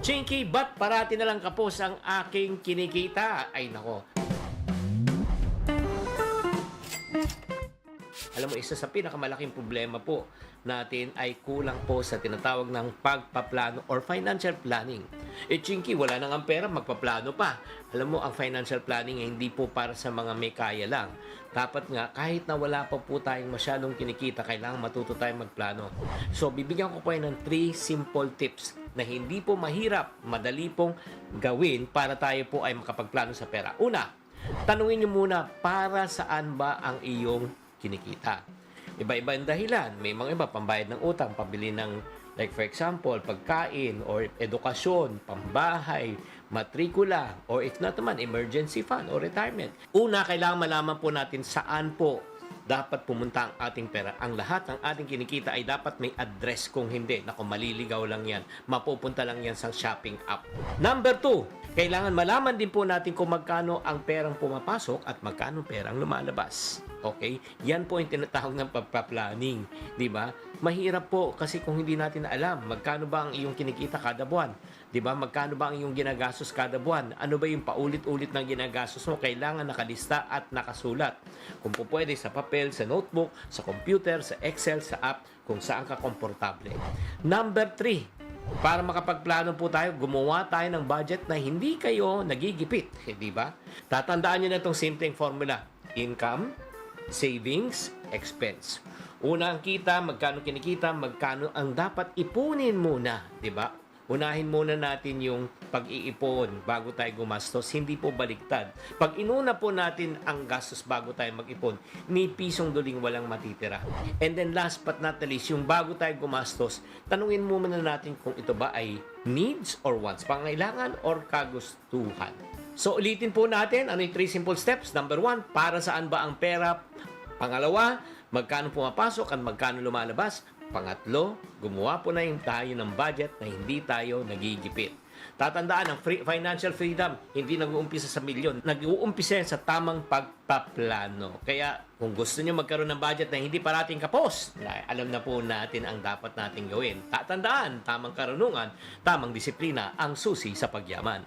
Chinky, ba't parati na lang kapos ang aking kinikita? Ay nako. Alam mo, isa sa pinakamalaking problema po natin ay kulang po sa tinatawag ng pagpaplano or financial planning. Chinky, wala nang ang pera, magpaplano pa. Alam mo, ang financial planning ay hindi po para sa mga may kaya lang. Dapat nga, kahit na wala pa po tayong masyadong kinikita, kailangan matuto tayong magplano. So, bibigyan ko po ng 3 simple tips na hindi po mahirap, madali pong gawin para tayo po ay makapagplano sa pera. Una, tanungin nyo muna, para saan ba ang iyong kinikita? Iba-iba ang dahilan. May mga iba, pambayad ng utang, pabili ng, like for example, pagkain or edukasyon, pambahay, matrikula, or if not naman, emergency fund or retirement. Una, kailangan malaman po natin saan po dapat pumunta ang ating pera. Ang lahat ng ating kinikita ay dapat may address. Kung hindi, naku, maliligaw lang yan. Mapupunta lang yan sa shopping app. Number 2, kailangan malaman din po natin kung magkano ang perang pumapasok at magkano perang lumalabas. Okay? Yan po yung tinatawag ng pagpa-planning. Di ba? Mahirap po kasi kung hindi natin alam magkano ba ang iyong kinikita kada buwan. Di ba? Magkano ba ang iyong ginagastos kada buwan? Ano ba yung paulit-ulit ng ginagastos mo? Kailangan nakalista at nakasulat. Kung po pwede sa papel, sa notebook, sa computer, sa Excel, sa app, kung saan ka komportable. Number 3, para makapagplano po tayo, gumawa tayo ng budget na hindi kayo nagigipit. Di ba? Tatandaan nyo na itong simpleng formula. Income, savings, expense. Una ang kita, magkano kinikita, magkano ang dapat ipunin muna, 'di ba? Unahin muna natin yung pag-iipon bago tayo gumastos, hindi po baliktad. Pag inuna po natin ang gastos bago tayo mag-ipon, ni pisong duling walang matitira. And then last but not the least, yung bago tayo gumastos, tanungin muna natin kung ito ba ay needs or wants, pangailangan or kagustuhan. So, ulitin po natin ano yung 3 simple steps. Number 1, para saan ba ang pera? Pangalawa, magkano pumapasok at magkano lumalabas? Pangatlo, gumawa po na yung tayo ng budget na hindi tayo nagigipit. Tatandaan, ang financial freedom, hindi nag-uumpisa sa milyon. Nag-uumpisa sa tamang pagpaplano. Kaya, kung gusto nyo magkaroon ng budget na hindi parating kapos, alam na po natin ang dapat nating gawin. Tatandaan, tamang karunungan, tamang disiplina, ang susi sa pagyaman.